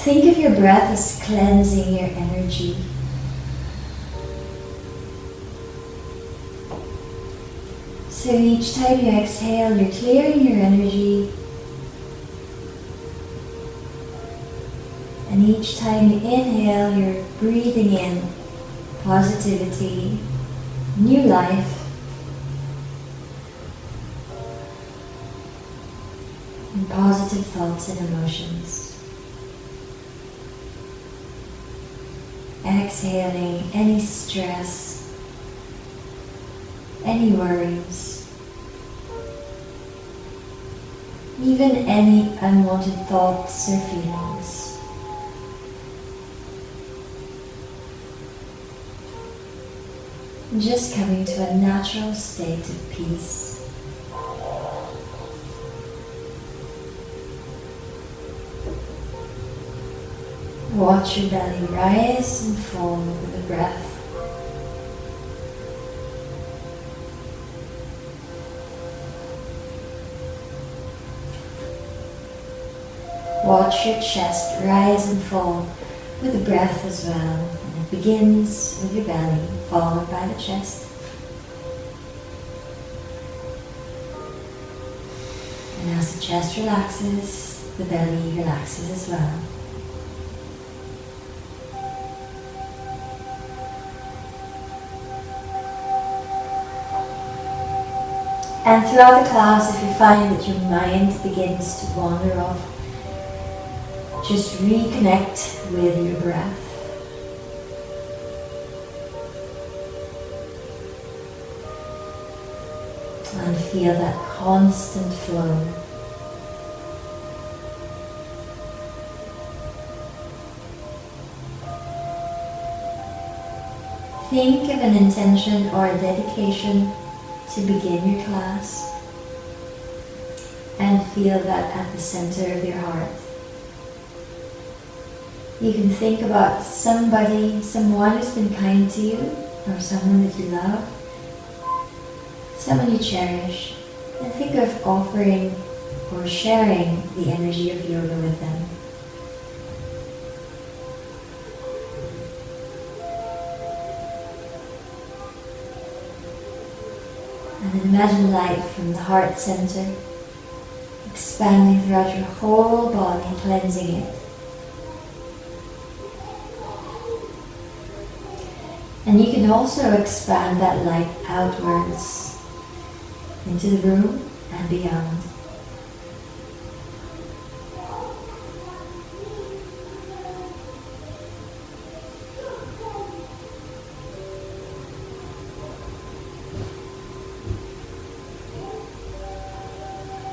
Think of your breath as cleansing your energy. So each time you exhale, you're clearing your energy. And each time you inhale, you're breathing in positivity, new life, and positive thoughts and emotions. Exhaling any stress, any worries, even any unwanted thoughts or feelings. Just coming to a natural state of peace. Watch your belly rise and fall with the breath. Watch your chest rise and fall with the breath as well. And it begins with your belly, followed by the chest. And as the chest relaxes, the belly relaxes as well. And throughout the class, if you find that your mind begins to wander off, just reconnect with your breath. And feel that constant flow. Think of an intention or a dedication to begin your class, and feel that at the center of your heart. You can think about somebody, someone who's been kind to you, or someone that you love, someone you cherish, and think of offering or sharing the energy of yoga with them. And then imagine light from the heart center, expanding throughout your whole body, cleansing it. And you can also expand that light outwards into the room and beyond.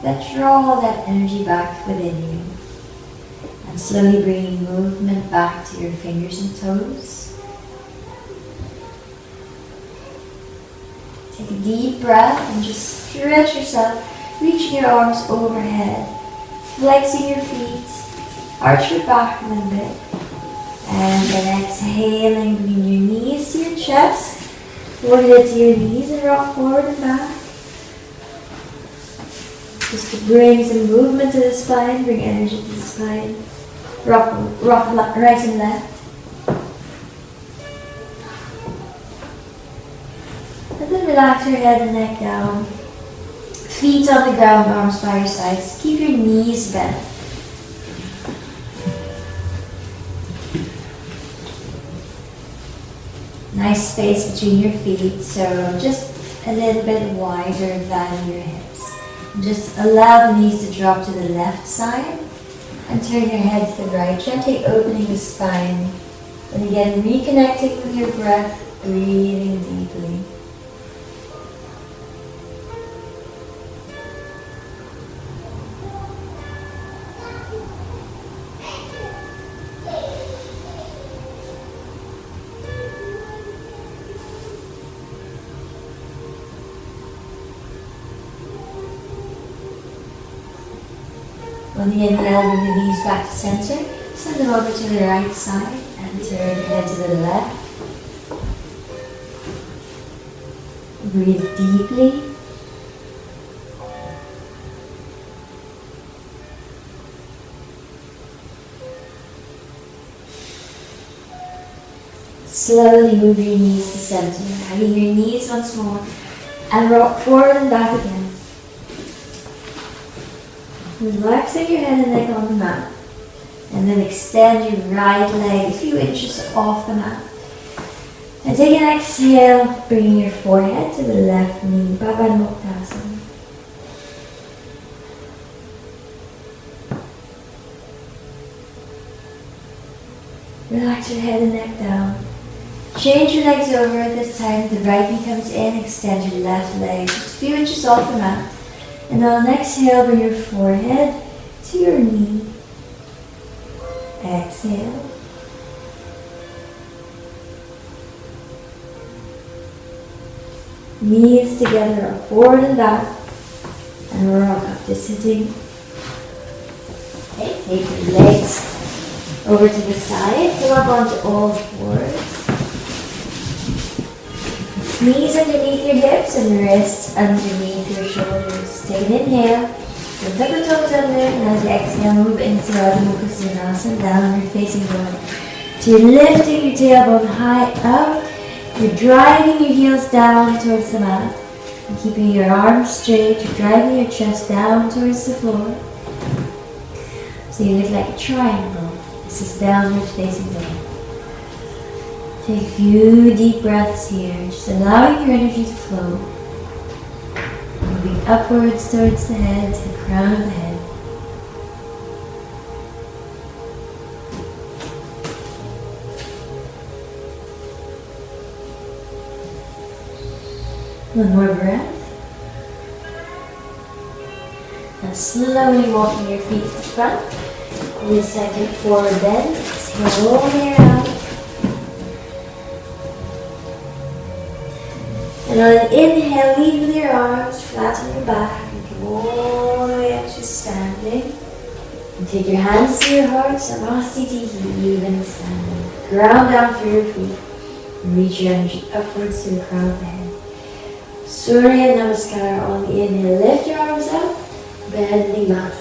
Let's draw that energy back within you, and slowly bringing movement back to your fingers and toes. Take a deep breath and just stretch yourself, reaching your arms overhead, flexing your feet, arch your back a little bit, and then exhaling, bringing your knees to your chest, forehead to your knees, and rock forward and back. Just to bring some movement to the spine, bring energy to the spine. Rock right and left. And then relax your head and neck down. Feet on the ground, arms by your sides. Keep your knees bent. Nice space between your feet, so just a little bit wider than your hips. Just allow the knees to drop to the left side and turn your head to the right, gently opening the spine. And again, reconnecting with your breath, breathing deeply. On the inhale, bring the knees back to center. Send them over to the right side and turn your head to the left. Breathe deeply. Slowly move your knees to center, hugging your knees once more, and rock forward and back again. Relaxing your head and neck on the mat. And then extend your right leg a few inches off the mat. And take an exhale, bringing your forehead to the left knee, Biomechanics. Relax your head and neck down. Change your legs over. This time the right knee comes in, extend your left leg just a few inches off the mat. And on an exhale, bring your forehead to your knee. Exhale. Knees together, up forward and back. And rock up to sitting. Okay, take your legs over to the side. Come up onto all fours. Knees underneath your hips and wrists underneath your shoulders. Take an inhale. Lift up the toes under, and as you exhale, move into Adho Mukha Svanasana, downward facing dog. So you're lifting your tailbone high up. You're driving your heels down towards the mat. And keeping your arms straight, you're driving your chest down towards the floor. So you look like a triangle. This is downward facing dog. Take a few deep breaths here, just allowing your energy to flow. Moving upwards towards the head, to the crown of the head. One more breath. And slowly walking your feet to the front. This time take forward bend. Exhale all the way around. And on an inhale, lead with your arms flat on your back and come all the way up to standing. And take your hands to your heart, Samastiti, even standing. Ground down through your feet and reach your energy upwards to the crown of the head. Surya Namaskar on the inhale, lift your arms up, bending back.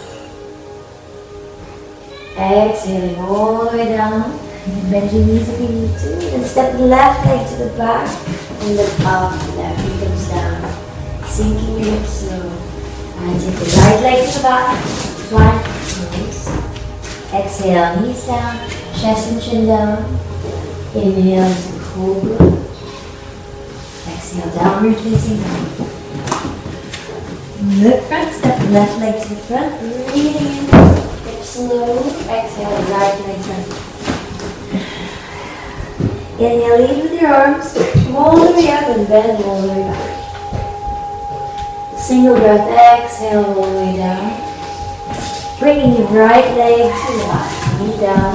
Exhaling all the way down. You can bend your knees if you need to. And step the left leg to the back. And lift up, left knee comes down, sinking your hips slow. And take the right leg to the back, plank pose. Exhale, knees down, chest and chin down. Inhale into cobra. Exhale, downward facing dog. Look front, step the left leg to the front, breathing in, hips low. Exhale, right leg front. Inhale, lead with your arms, all the way up and bend all the way back. Single breath, exhale all the way down. Bringing your right leg to the back, knee down,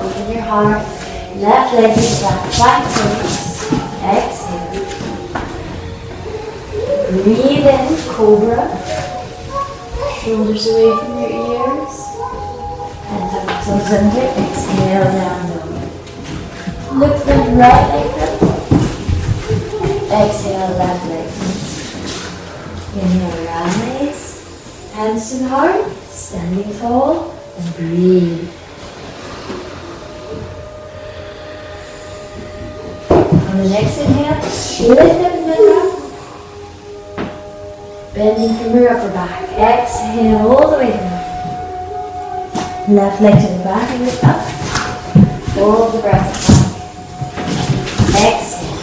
open your heart. Left leg to the back, back toes. Exhale. Breathe in, cobra. Shoulders away from your ears. And tuck the toes under, exhale down dog. Look for the right leg front. Exhale, left leg front. Inhale, rise. Hands to the heart. Standing tall. And breathe. On the next inhale, lift up and bend up. Bending from your upper back. Exhale all the way down. Left leg to the back and lift up. Hold the breath back. Exhale.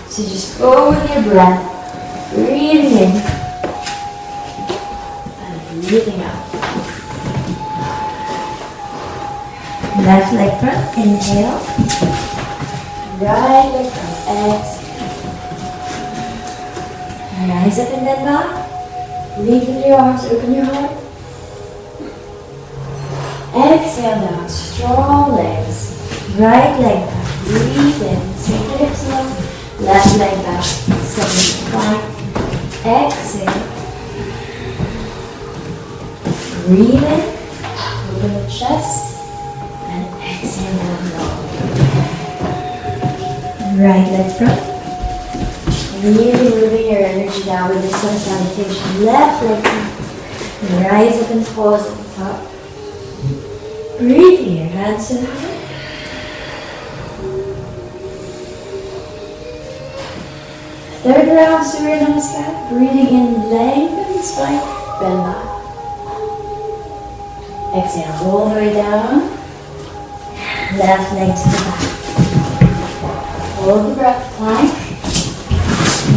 So just go with your breath. Breathing in. And breathing out. Left leg front. Inhale. Right leg front. Exhale. Rise up and then back. Lead with your arms. Open your heart. Exhale down. Strong legs. Right leg back. Breathe in. Sink the hips low. Left leg back. Step back. Exhale. Breathe in. Open the chest. And exhale down low. Right leg front. Really moving your energy down with the sun salutation. Left leg front. And rise up and pause at the top. Breathe in your hands to the heart. Third round, Surya Namaskar. Breathing in, lengthen the spine, bend back. Exhale all the way down. Left leg to the back. Hold the breath, plank.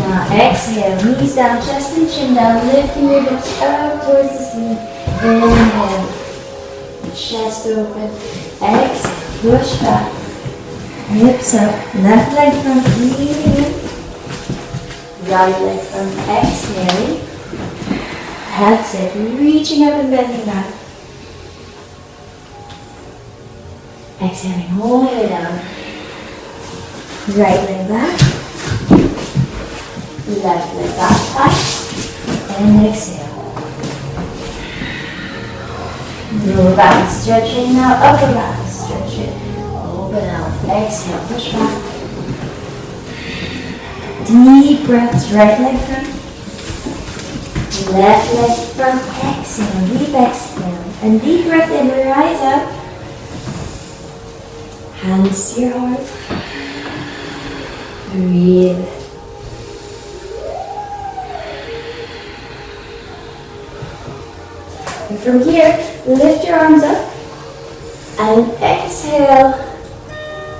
Now exhale, knees down, chest and chin down, lifting your hips up towards the ceiling. Inhale, chest open. Exhale, push back. Hips up, left leg front, breathing in. Right leg front, exhaling. That's it, reaching up and bending back. Exhaling all the way down. Right leg back. Left leg back tight. And exhale. Lower back stretching now, upper back stretching. Open out. Exhale, push back. Deep breaths, right leg front. Left leg front, exhale, deep exhale. And deep breath in, rise up. Hands to your heart. Breathe. And from here, lift your arms up. And exhale.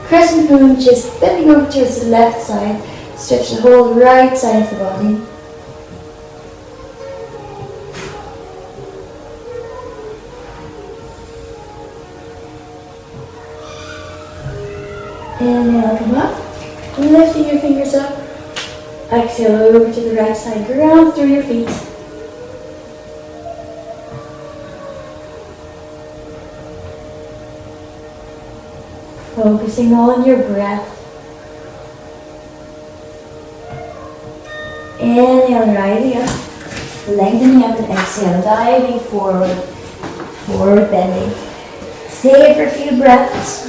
Crescent moon, just bending over towards the left side. Stretch the whole right side of the body. Inhale, come up. Lifting your fingers up. Exhale over to the right side. Ground through your feet. Focusing on your breath. Inhale, rising up. Lengthening up and exhale. Diving forward. Forward bending. Stay for a few breaths.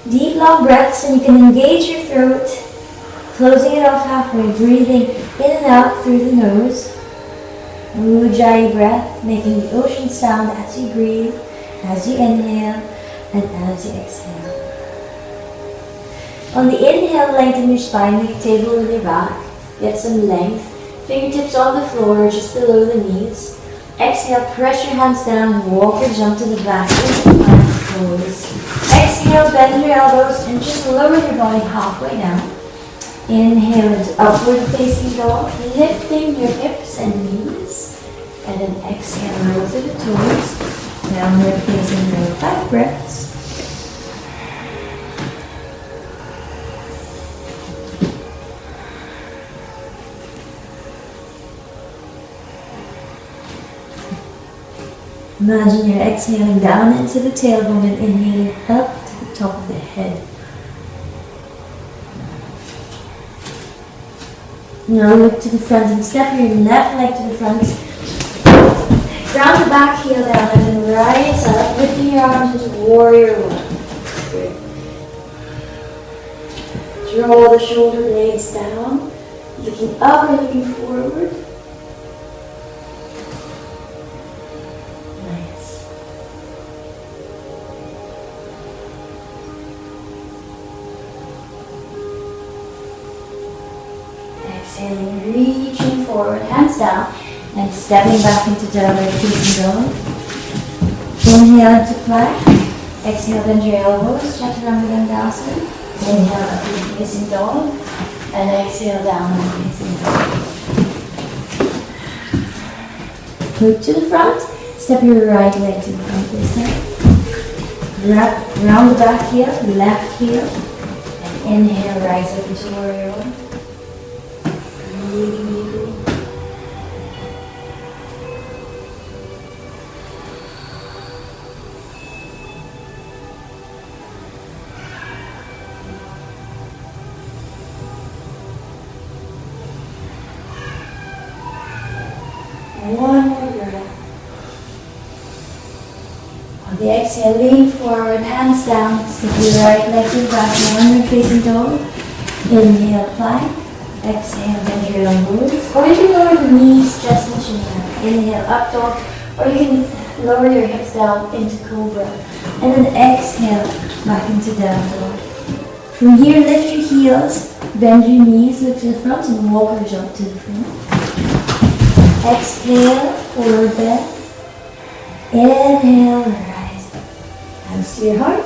Deep, long breaths, and you can engage your throat, closing it off halfway, breathing in and out through the nose. Ujjayi breath, making the ocean sound as you breathe, as you inhale, and as you exhale. On the inhale, lengthen your spine, make a table with your back, get some length, fingertips on the floor, just below the knees. Exhale, press your hands down, walk or jump to the back, pose. Exhale, bend your elbows and just lower your body halfway down. Inhale is upward facing dog, lifting your hips and knees. And then exhale, roll to the toes. Downward facing dog, 5 breaths. Imagine you're exhaling down into the tailbone and inhaling up to the top of the head. Now look to the front and step your left leg to the front. Ground the back heel down and then rise up, lifting your arms into warrior one. Good. Draw the shoulder blades down, looking up or looking forward. Exhaling, reaching forward, hands down, and stepping back into downward facing dog. Inhale into plank. Exhale, bend your elbows, chaturanga dandasana. Inhale, upward facing dog, and exhale, downward facing dog. Look to the front. Step your right leg to the front this time. Wrap round the back heel, left heel, and inhale, rise up into warrior one. Breathing deeply. One more breath. On the exhale, lean forward, hands down, step your right leg to the back, downward facing dog. Inhale, plank. Exhale, bend your elbows. Or you can lower the knees, chest and chin down. Inhale, up dog. Or you can lower your hips down into cobra. And then exhale, back into down dog. From here, lift your heels, bend your knees, look to the front, and walk or jump to the front. Exhale, forward bend. Inhale, rise. Hands to your heart.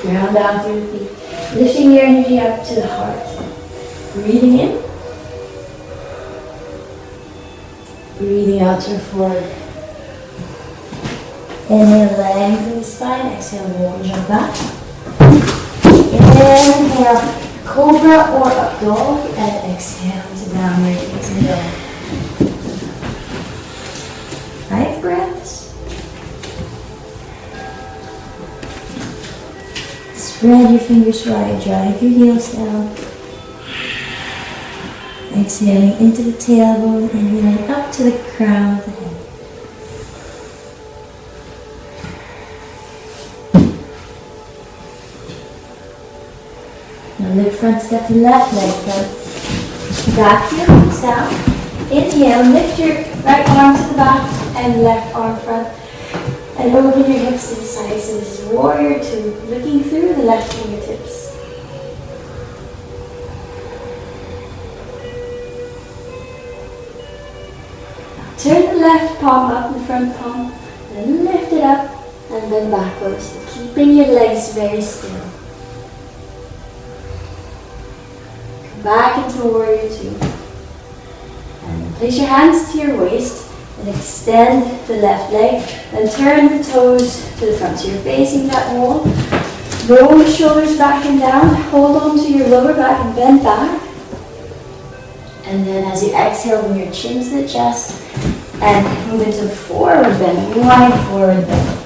Ground down through the feet. Lifting your energy up to the heart. Breathing in. Breathing out to forward. Inhale, lengthen the spine. Exhale, walk and jump back. Inhale, cobra or up dog. And exhale to downward facing dog. 5 breaths. Spread your fingers wide, drive your heels down. Exhaling into the tailbone, inhaling up to the crown of the head. Now look front, step to left leg front. Back heel comes down. Inhale, lift your right arm to the back and left arm front. And open your hips to the side. So this is warrior two, looking through the left fingertips. Turn the left palm up, the front palm, then lift it up and then backwards, keeping your legs very still. Come back into warrior two. And place your hands to your waist and extend the left leg. Then turn the toes to the front. So you're facing that wall. Roll the shoulders back and down. Hold on to your lower back and bend back. And then as you exhale, bring your chin to the chest and move into forward bend, wide forward bend.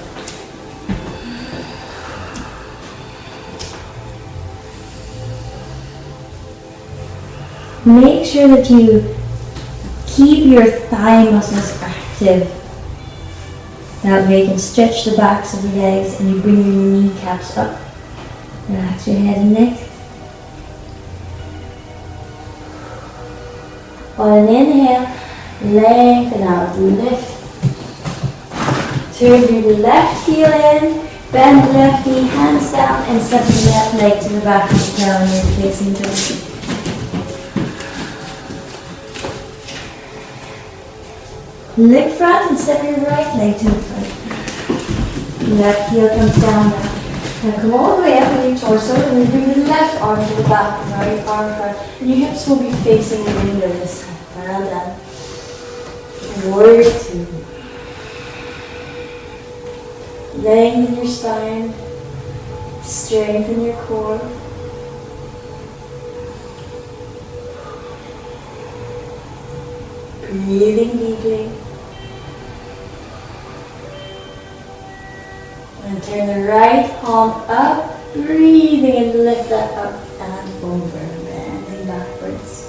Make sure that you keep your thigh muscles active. That way you can stretch the backs of the legs and you bring your kneecaps up. Relax your head and neck. On an inhale, lengthen out, lift. Turn your left heel in, bend the left knee, hands down, and step the left leg to the back of the ground you're facing towards. Lift front and step your right leg to the front. Left heel comes down now. Now come all the way up with your torso and then bring the left arm to the back, right arm front. And your hips will be facing the window this time. Well done. Warrior two. Lengthen your spine. Strengthen your core. Breathing deeply. And turn the right palm up, breathing and lift that up and over, bending backwards.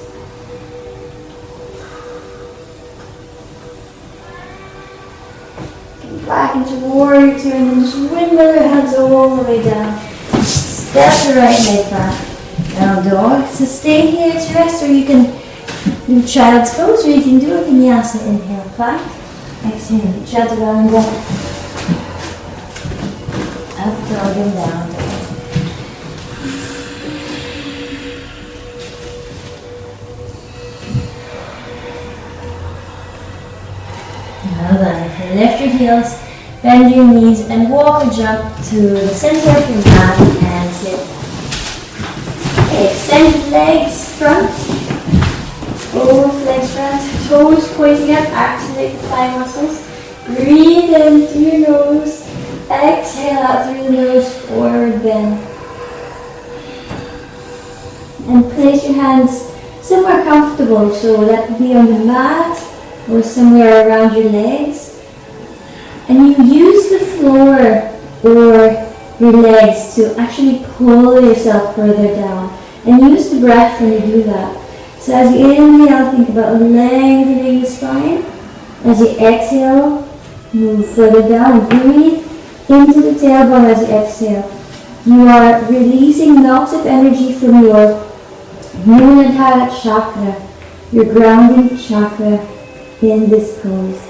Come back into warrior two and then just windmill your hands all the way down. Step the right leg back. Now dog. So stay here to rest, or you can do child's pose, or you can do a vinyasa. Inhale, plank. Exhale, chaturanga. Up dog and down dog. Well done. Lift your heels, bend your knees, and walk or jump to the center of your mat and sit. Okay, extend your legs front. Both legs front. Toes pointing up. Activate the thigh muscles. Breathe in through your nose. Exhale out through the nose, forward bend. And place your hands somewhere comfortable, so that could be on the mat or somewhere around your legs. And you use the floor or your legs to actually pull yourself further down. And use the breath when you do that. So as you inhale, think about lengthening the spine. As you exhale, move further down. Breathe into the tailbone as you exhale. You are releasing lots of energy from your Muladhara chakra, your grounding chakra in this pose.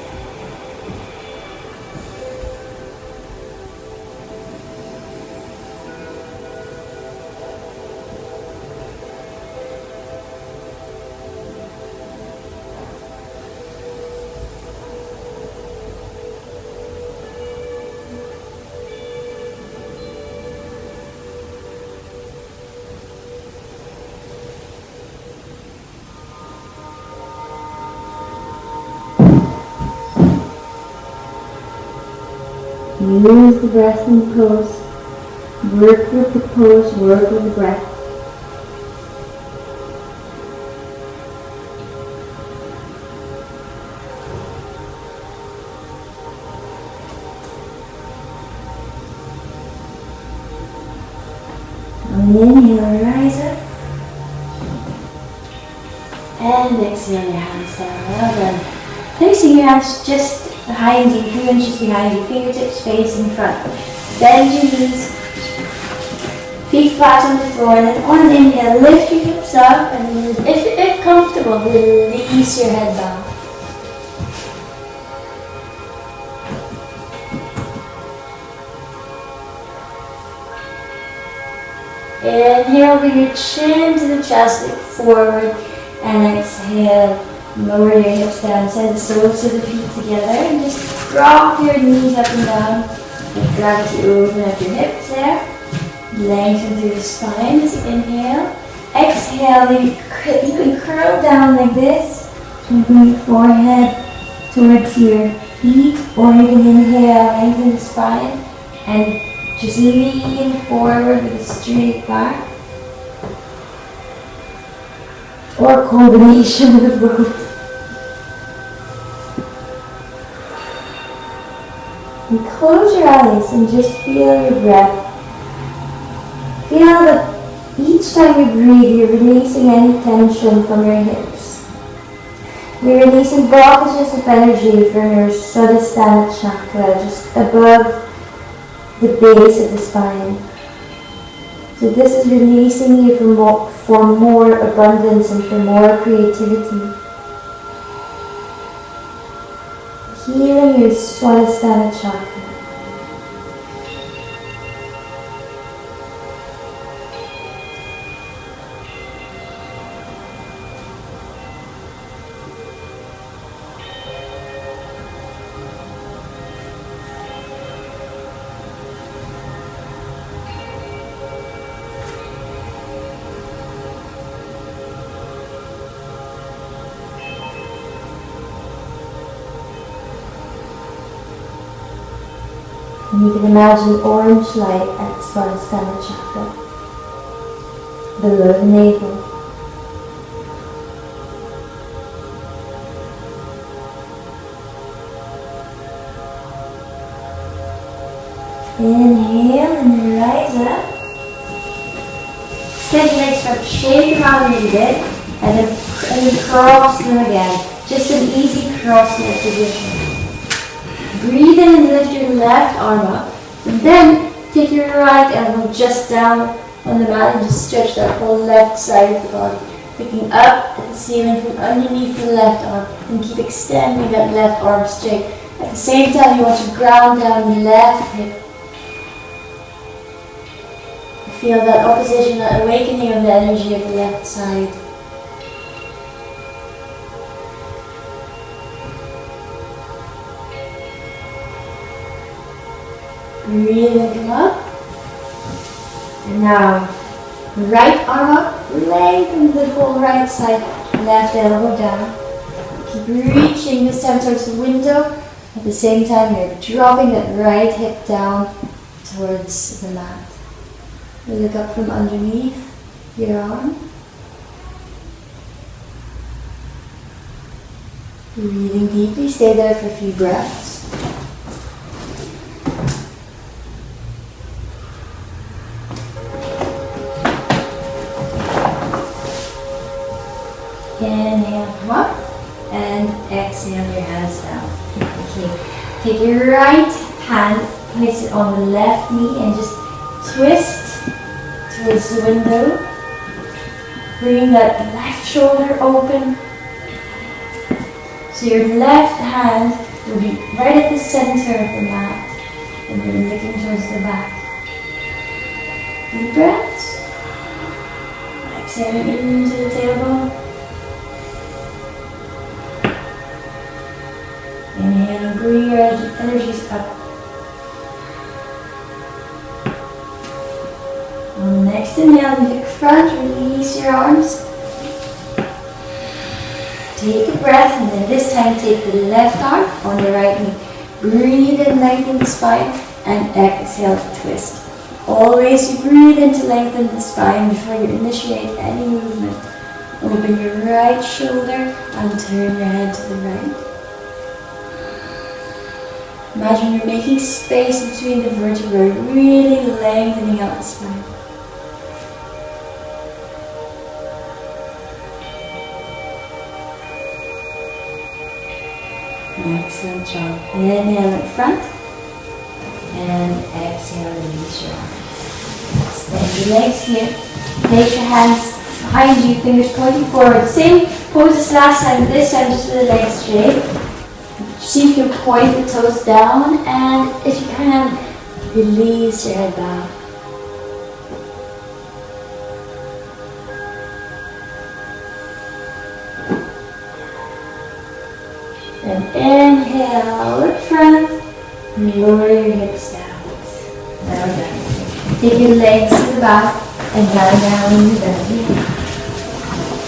Use the breath in the pose. Work with the pose, work with the breath. And inhale, rise up. And exhale your hands down. Well done. Placing your hands just behind you, a few inches behind you, fingertips facing front. Bend your knees, feet flat on the floor, and then on an inhale, lift your hips up, and if comfortable, release your head down. Inhale, bring your chin to the chest, look forward, and exhale. Lower your hips down, send the soles of the feet together, and just drop your knees up and down. Let gravity open up your hips there. Lengthen through the spine as you inhale. Exhale, you can curl down like this. And bring your forehead towards your feet, or you can inhale, lengthen the spine, and just lean forward with a straight back. Or a combination of both. And close your eyes and just feel your breath. Feel that each time you breathe, you're releasing any tension from your hips. You're releasing blockages of energy from your Suddhasthana chakra, just above the base of the spine. So this is releasing you for more abundance and for more creativity. Healing your Swadhisthana chakra. And you can imagine orange light at Swadhisthana chakra, below the navel. Inhale and rise up. Extend your legs from shake them out a little bit, and then cross them again. Just an easy cross leg position. Breathe in and lift your left arm up. And then take your right elbow just down on the mat and just stretch that whole left side of the body. Picking up at the ceiling from underneath the left arm, and keep extending that left arm straight. At the same time, you want to ground down the left hip. Feel that opposition, that awakening of the energy of the left side. Breathe and come up. And now, right arm up, lengthen the whole right side, left elbow down. Keep reaching this time towards the window. At the same time, you're dropping that right hip down towards the mat. You look up from underneath your arm. Breathing deeply, stay there for a few breaths. Inhale, come up, and exhale your hands down. Okay. Take your right hand, place it on the left knee, and just twist towards the window. Bring that left shoulder open. So your left hand will be right at the center of the mat, and you're looking towards the back. Deep breaths. Exhaling into the tailbone. Inhale and bring your energies up. On the next inhale, look front, release your arms. Take a breath, and then this time take the left arm on the right knee. Breathe and lengthen the spine. and exhale to twist. Always breathe in to lengthen the spine before you initiate any movement. Open your right shoulder and turn your head to the right. Imagine you're making space between the vertebrae, really lengthening out the spine. Excellent job. Inhale in front and exhale, release your arms. Extend your legs here. Place your hands behind you, fingers pointing forward. Same pose as last time, but this time just with the legs straight. See if you can point the toes down, and if you can, release your head back. And inhale, look front, and lower your hips down. Now down. Take your legs to the back and lie down in your belly.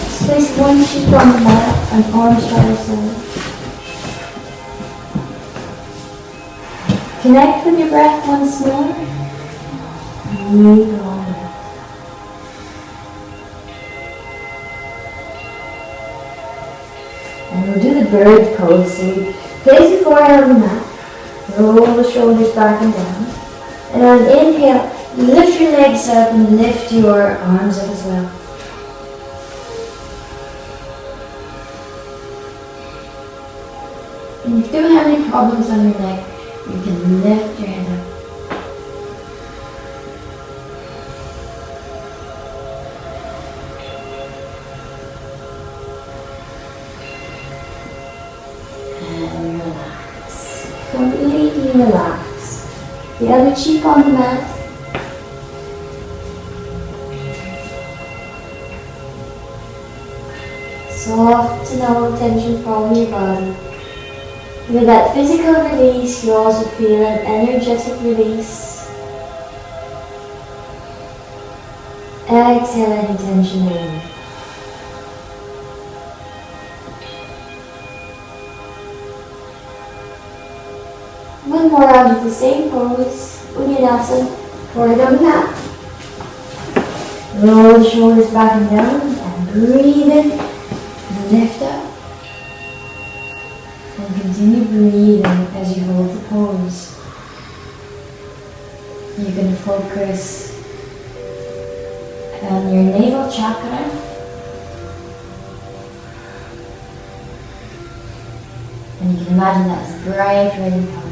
Just place one cheek on the mat and arms by your side. Connect with your breath once more. Breathe on it. And we'll do the bird pose. So place your forehead on the mat. Roll the shoulders back and down. And on inhale, lift your legs up and lift your arms up as well. And if you don't have any problems on your neck, you can lift your head up. And relax. Completely relax. The other cheek on the mat. Soften all tension from your body. With that physical release, you also feel an energetic release. Exhale any tension away. One more round of the same pose, vinyasa, forward on the mat. Roll the shoulders back and down and breathe in, lift up. And continue breathing as you hold the pose. You can focus on your navel chakra. And you can imagine that as bright red color.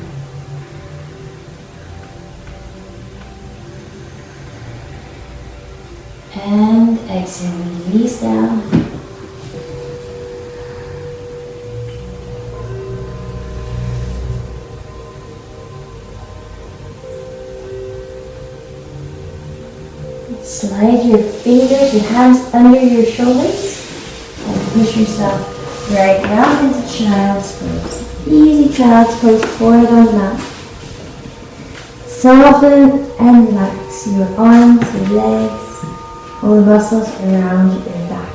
And exhale, release down. Slide your fingers, your hands under your shoulders, and push yourself right down into child's pose. Easy child's pose, forward on the mat. Soften and relax your arms, your legs, all the muscles around your back.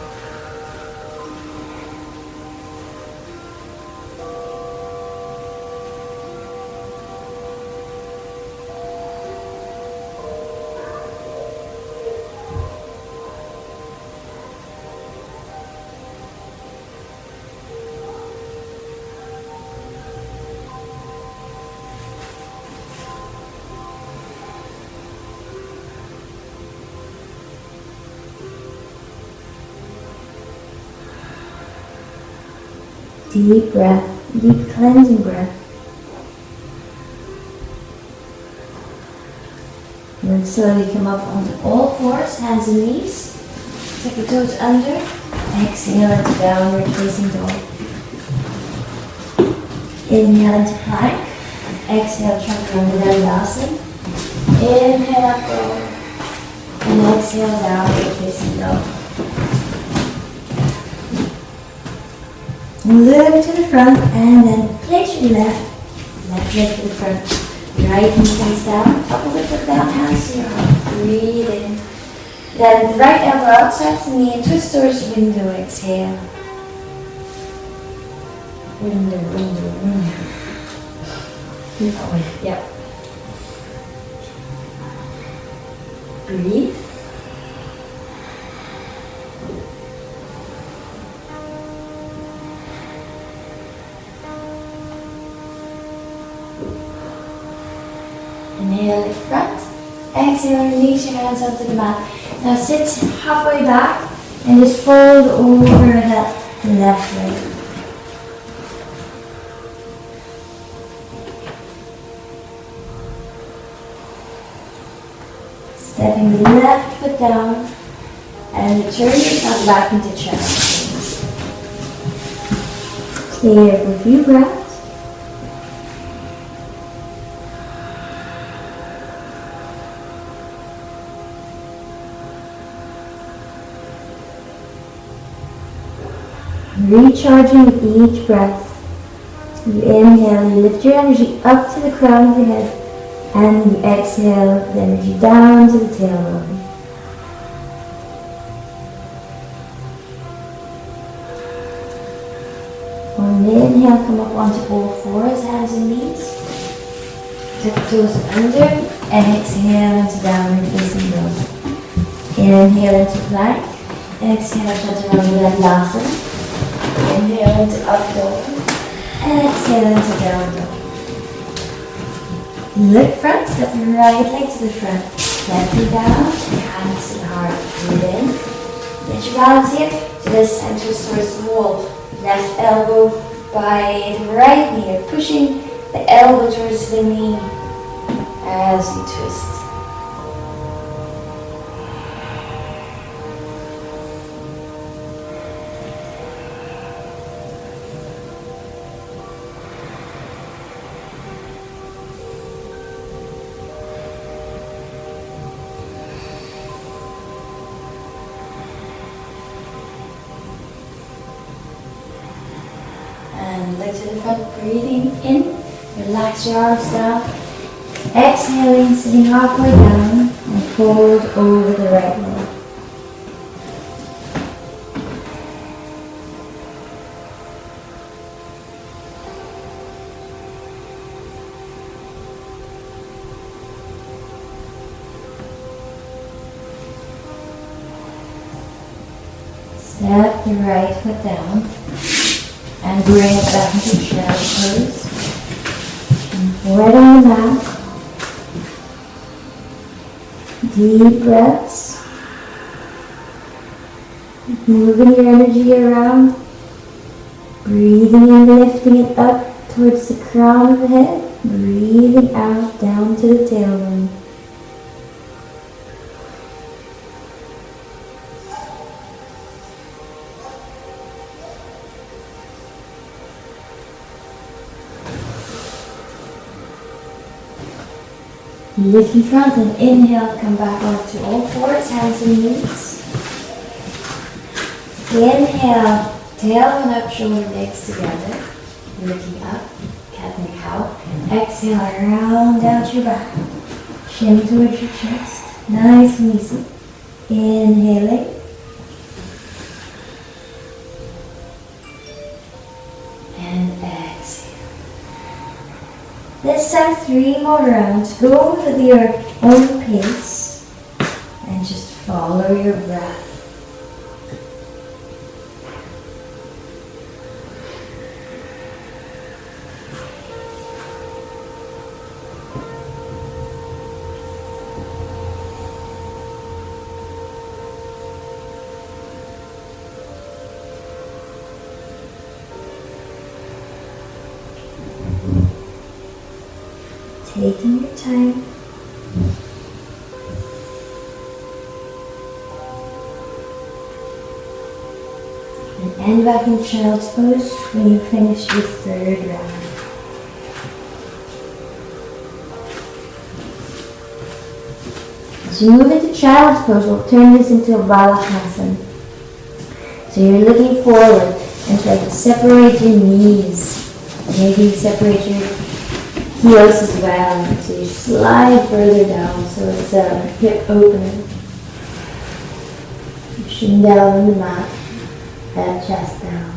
Deep breath, deep cleansing breath. And then slowly come up onto all fours, hands and knees. Take the toes under. Exhale into downward facing dog. Inhale into plank. Exhale, chaturanga dandasana. Inhale up forward. And exhale, downward facing dog. Look to the front and then place your left leg to the front. Right knee comes down, top of the foot down, hands to your heart. Breathe in. Then the right elbow outside the knee and twist towards window. Exhale. Window. Keep going. Yep. Breathe. Inhale in front. Exhale, release your hands onto the mat. Now sit halfway back and just fold over that left leg. Stepping the left foot down and turn yourself back into child's pose. Stay here for a few breaths. Recharging with each breath. You inhale, you lift your energy up to the crown of your head, and you exhale the energy down to the tailbone. On the inhale, come up onto all fours, hands and knees. Tuck toes under, and exhale into downward facing dog. Inhale into plank, exhale chaturanga dandasana. Inhale into up dog, and exhale into down dog. Look front, step your right leg to the front. Left knee down, hands to the heart. Breathe in. Get your balance here to the center towards the wall. Left elbow by the right knee. You're pushing the elbow towards the knee as you twist. And legs to the front, breathing in, relax your arms down, exhaling, sitting halfway down, and fold over the right leg. Step the right foot down. And bring it back into child's pose. And right on the mat. Deep breaths. Moving your energy around. Breathing in, lifting it up towards the crown of the head. Breathing out down to the tailbone. Lift in front and inhale, come back onto all fours, hands and knees. Inhale, tailbone up, shoulder legs together. Looking up, cat and cow. Exhale, round out your back. Chin towards your chest. Nice and easy. Inhaling. And exhale. This time 3 more rounds. Go with your own pace and just follow your breath. Taking your time. And end back in child's pose when you finish your 3rd round. As you move into child's pose, we'll turn this into a balakasana. So you're looking forward and try to separate your knees. Maybe separate your heels as well, so you slide further down, so it's a hip opener. Pushing down on the mat, head chest down.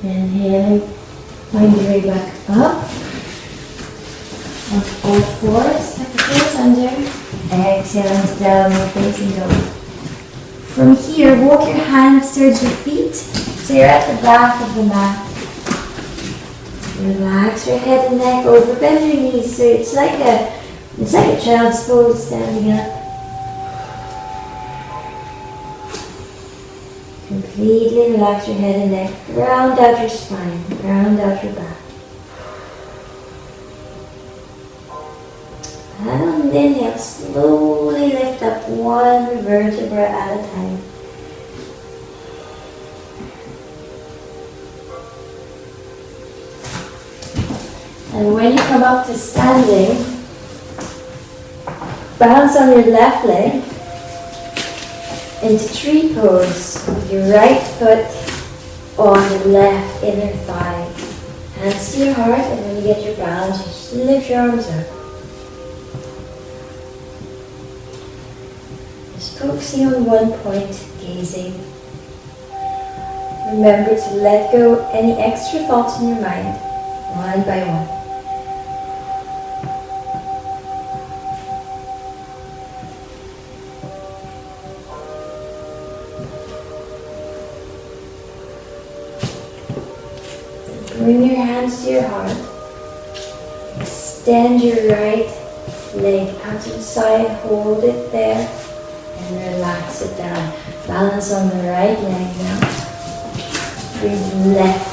Inhaling, find your way back up. On all fours, tuck the toes under. Exhaling down, facing dog. From here, walk your hands towards your feet. So you're at the back of the mat. Relax your head and neck over, bend your knees. So it's like a child's pose, standing up. Completely relax your head and neck. Round out your spine, round out your back. And on the inhale, slowly lift up one vertebra at a time. And when you come up to standing, balance on your left leg into tree pose with your right foot on the left inner thigh. Hands to your heart, and when you get your balance, just lift your arms up. Just focusing on one point, gazing. Remember to let go any extra thoughts in your mind, one by one. Bring your hands to your heart. Extend your right leg out to the side, hold it there, and relax it down. Balance on the right leg now. Bring the left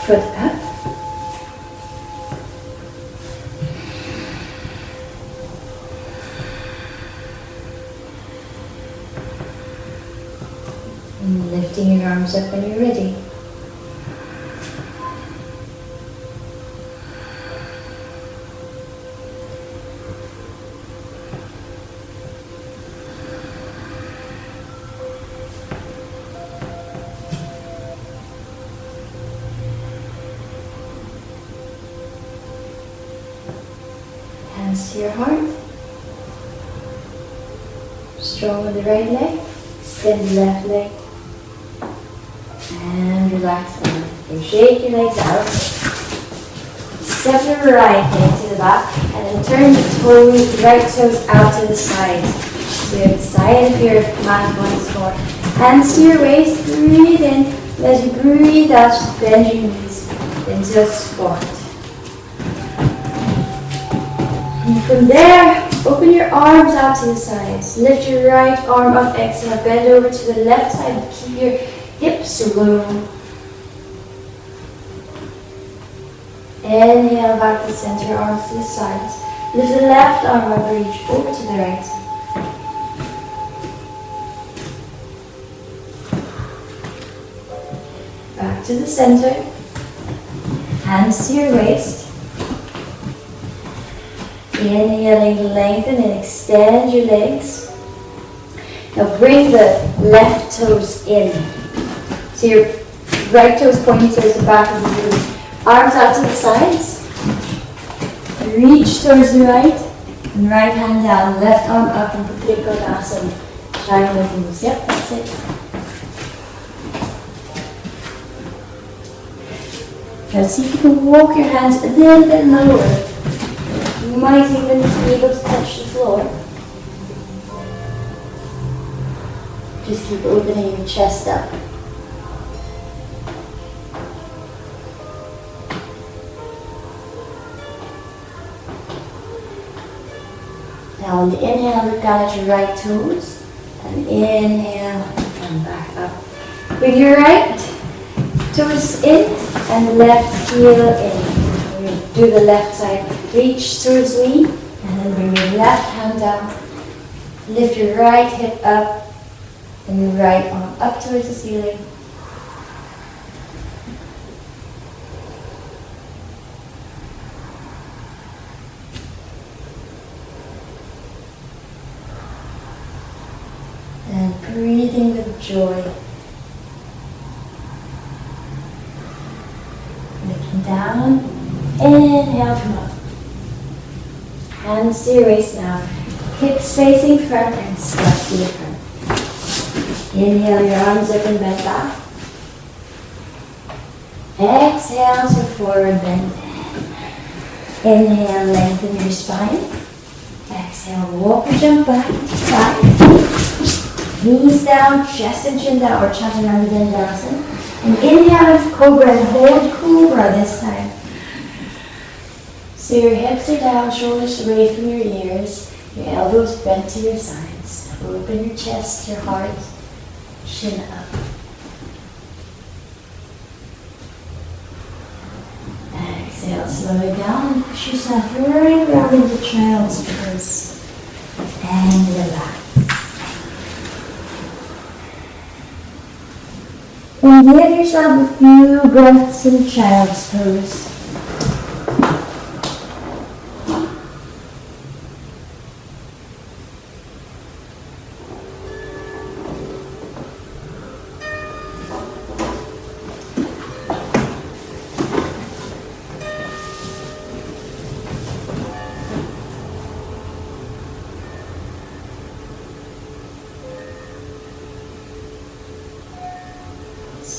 foot up. And lifting your arms up when you're ready. Hands to your heart. Strong with the right leg. Extend the left leg. And relax down. You shake your legs out. Step your right leg to the back. And then turn the toes, the right toes out to the side. So you have the side of your mat once more. Hands to your waist. Breathe in. As you breathe out, just bend your knees into a squat. And from there, open your arms out to the sides. Lift your right arm up, exhale, bend over to the left side. Keep your hips low. Inhale back to center, arms to the sides. Lift the left arm up, reach over to the right. Back to the center. Hands to your waist. Inhaling, lengthen and extend your legs. Now bring the left toes in. So your right toes pointing towards the back of the boot. Arms out to the sides. Reach towards the right. And right hand down, left arm up into Trikonasana. Triangle moves. Yep, that's it. Now see if you can walk your hands a little bit lower. You might even be able to touch the floor. Just keep opening your chest up. Now on the inhale, look down at your right toes. And inhale, and back up. Bring your right toes in and left heel in. Do the left side. Reach towards me. And then bring your left hand down. Lift your right hip up. And your right arm up towards the ceiling. And breathing with joy. Looking down. Inhale, come up. Hands to your waist now. Hips facing front and step to the front. Inhale, your arms up and bend back. Exhale, so forward bend. Inhale, lengthen your spine. Exhale, walk or jump back to plank. Knees down, chest and chin down, or chaturanga dandasana. And inhale with cobra and hold cobra this time. So your hips are down, shoulders away from your ears, your elbows bent to your sides. Open your chest, your heart, chin up. Exhale, slow it down and push yourself right around into child's pose. And relax. And give yourself a few breaths in child's pose.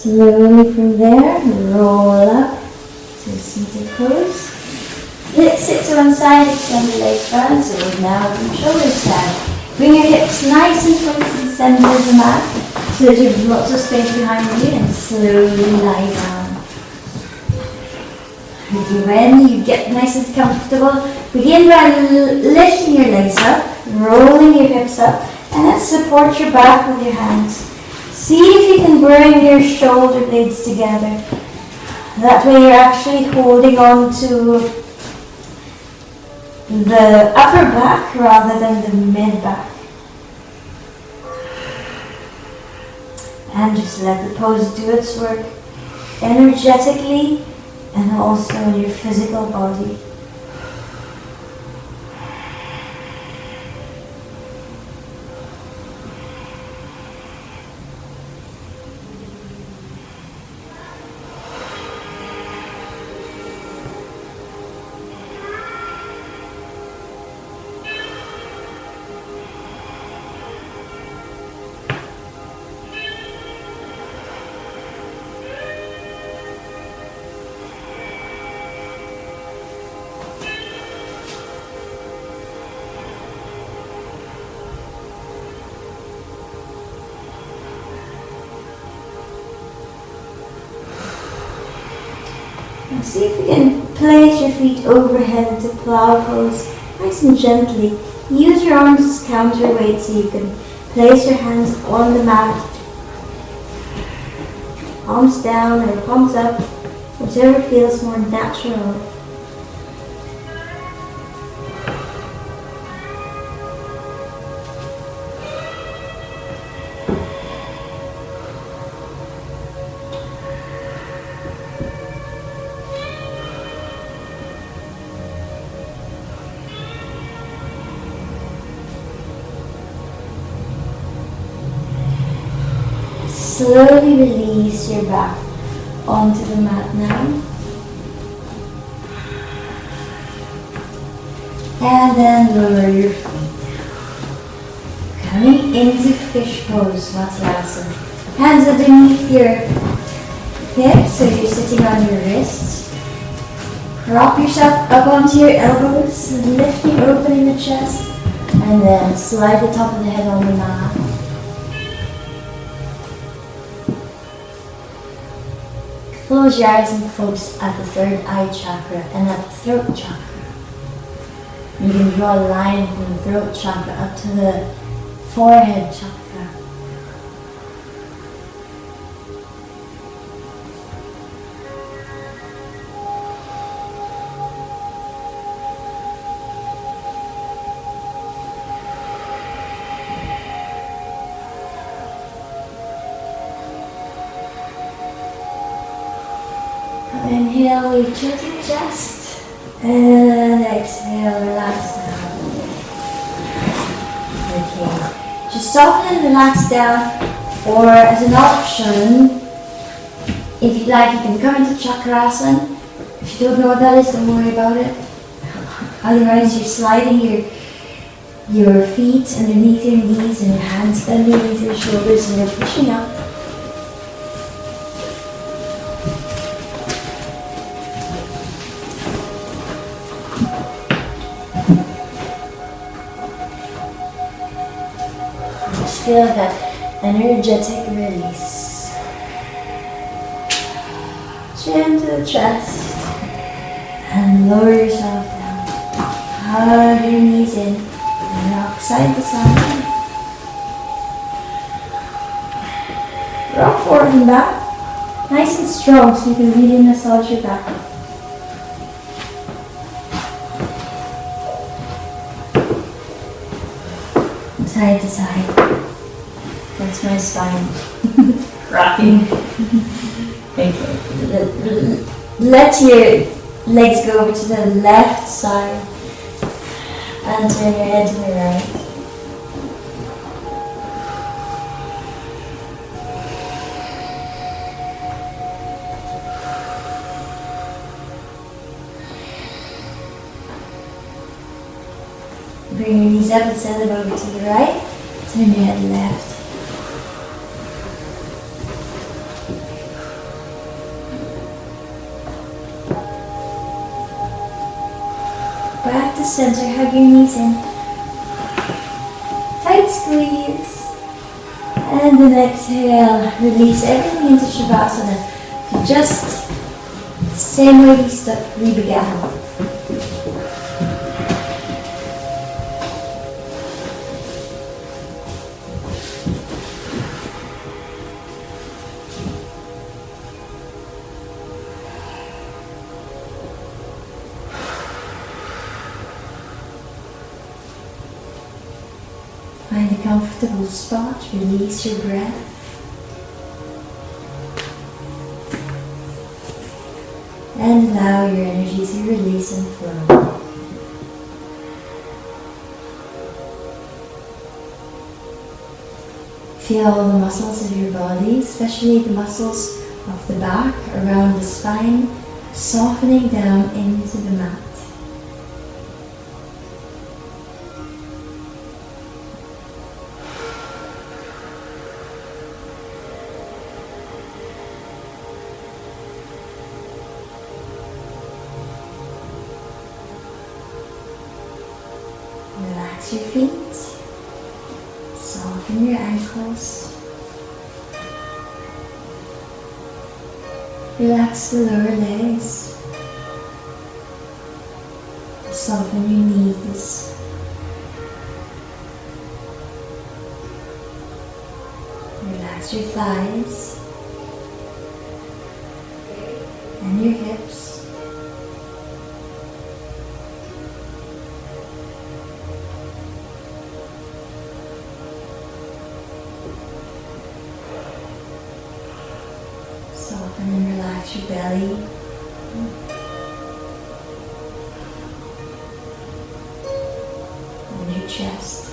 Slowly from there, roll up to seated pose. Sit to one side, extend the legs front, so now from shoulder side. Bring your hips nice and close to the center of the mat, so that you have lots of space behind you, and slowly lie down. When you get nice and comfortable, begin by lifting your legs up, rolling your hips up, and then support your back with your hands. See if you can bring your shoulder blades together. That way you're actually holding on to the upper back rather than the mid back. And just let the pose do its work energetically and also in your physical body. Now see if you can place your feet overhead into plow pose, nice and gently. Use your arms as counterweight so you can place your hands on the mat. Palms down or palms up, whichever feels more natural. Slowly release your back onto the mat now. And then lower your feet. Coming into fish pose, Svanasana. Hands underneath your hips, so you're sitting on your wrists. Prop yourself up onto your elbows, lifting open in the chest, and then slide the top of the head on the mat. Close your eyes and focus at the third eye chakra and at the throat chakra. You can draw a line from the throat chakra up to the forehead chakra. Inhale, reach out to the chest, and exhale, relax down. Okay, just soften and relax down, or as an option, if you'd like, you can come into Chakrasana. If you don't know what that is, don't worry about it. Otherwise, you're sliding your feet underneath your knees and your hands underneath your shoulders, and you're pushing up. feel that energetic release. Chin to the chest and lower yourself down. Hug your knees in and rock side to side. Rock forward and back. Nice and strong so you can really massage your back. Side to side. That's my spine. Rocking. Thank you. Let your legs go over to the left side and turn your head to the right. Bring your knees up and send them over to the right. Turn your head left. Back to center, hug your knees in. Tight squeeze. And then exhale, release everything into Shavasana. Just the same way we began. Find a comfortable spot, release your breath. And allow your energy to release and flow. Feel all the muscles of your body, especially the muscles of the back, around the spine, softening down into the mat. Relax your feet, soften your ankles, relax the lower legs, soften your knees, relax your thighs and your hips. Soften and relax your belly. And your chest.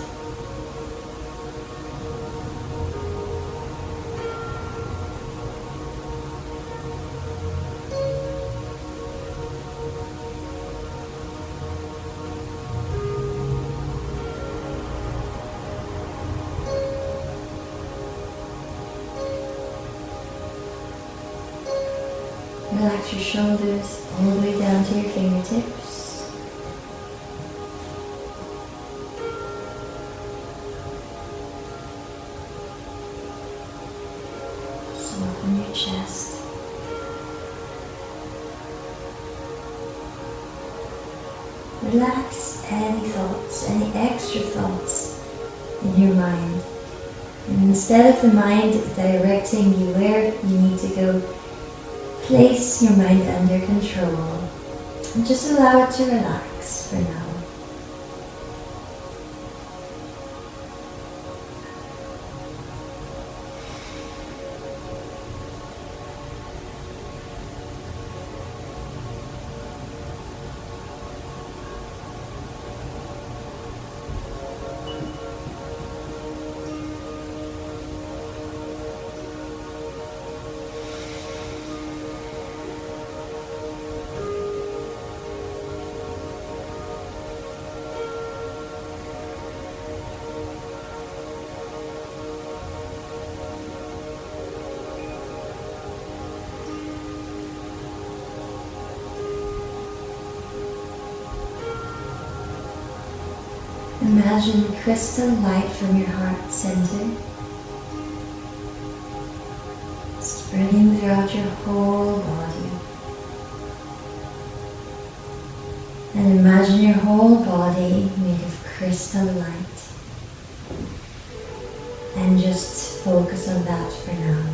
Relax your shoulders all the way down to your fingertips. Soften your chest. Relax any thoughts, any extra thoughts in your mind. And instead of the mind directing you where you need to go, place your mind under control and just allow it to relax for now. Imagine crystal light from your heart center spreading throughout your whole body. And imagine your whole body made of crystal light. And just focus on that for now.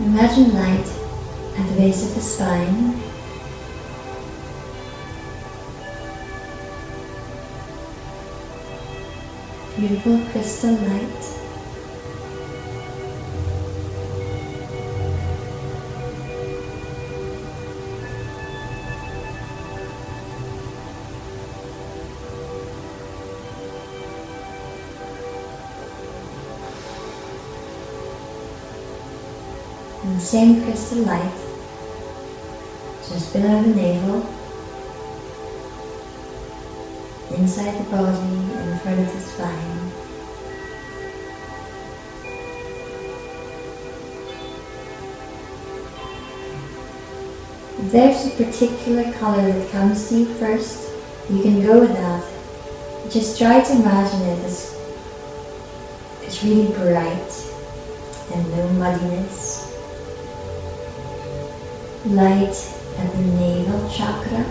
Imagine light at the base of the spine. Beautiful crystal light. And the same crystal light just below the navel, inside the body, in front of the spine. If there's a particular color that comes to you first, you can go with that. Just try to imagine it as it's really bright and no muddiness. Light at the navel chakra.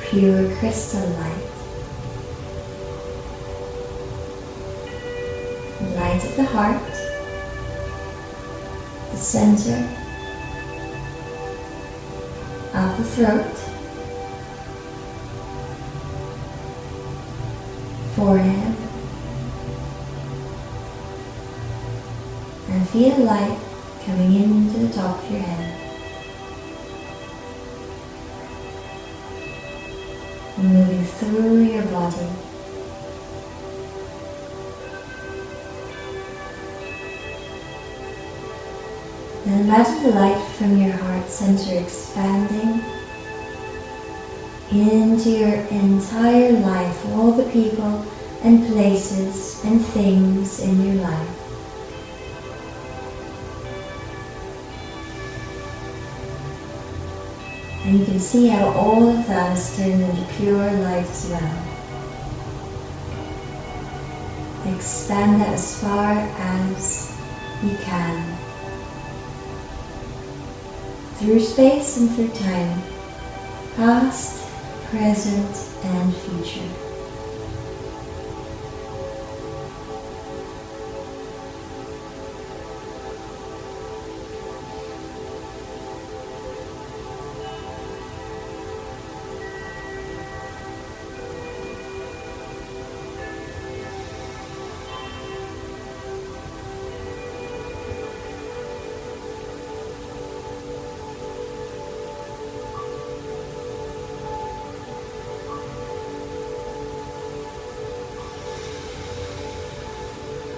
Pure crystal light. Light at the heart, the center of the throat, forehead, and feel light coming into the top of your head. And moving through your body. And imagine the light from your heart center expanding into your entire life, all the people and places and things in your life. And you can see how all of that is turned into pure light as well. Expand that as far as you can. Through space and through time. Past, present, and future.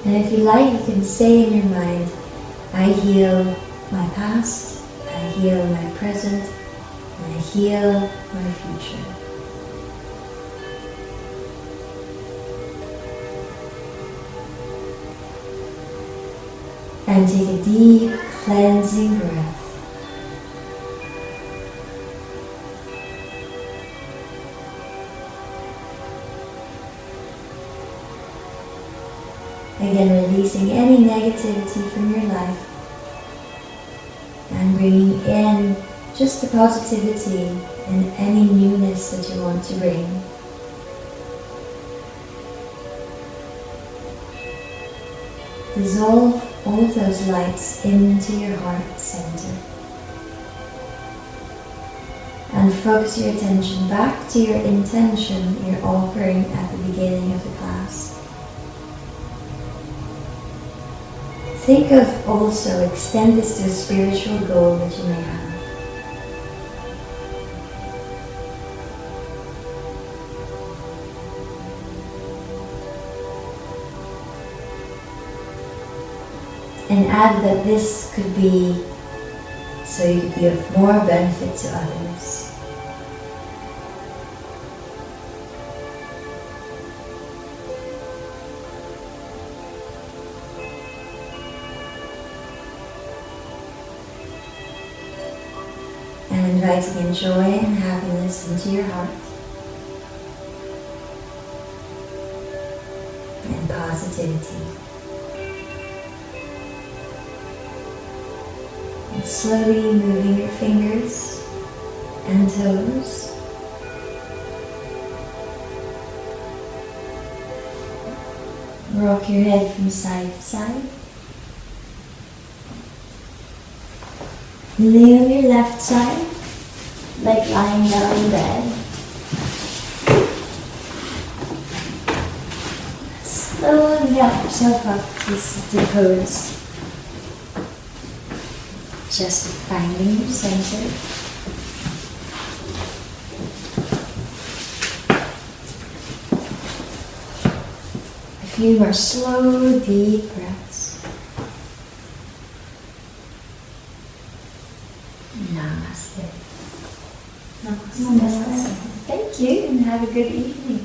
And if you like, you can say in your mind, I heal my past, I heal my present, and I heal my future. And take a deep cleansing breath. Again, releasing any negativity from your life and bringing in just the positivity and any newness that you want to bring. Dissolve all of those lights into your heart center. And focus your attention back to your intention you're offering at the beginning of the class. Think of also, extend this to a spiritual goal that you may have. And add that this could be so you could be of more benefit to others. And inviting in joy and happiness into your heart. And positivity. And slowly moving your fingers and toes. Rock your head from side to side. Lay on your left side, like lying down in bed. Slowly help yourself up to pose. Just finding your center. A few more slow, deep breaths. Namaste. Namaste. Thank you and have a good evening.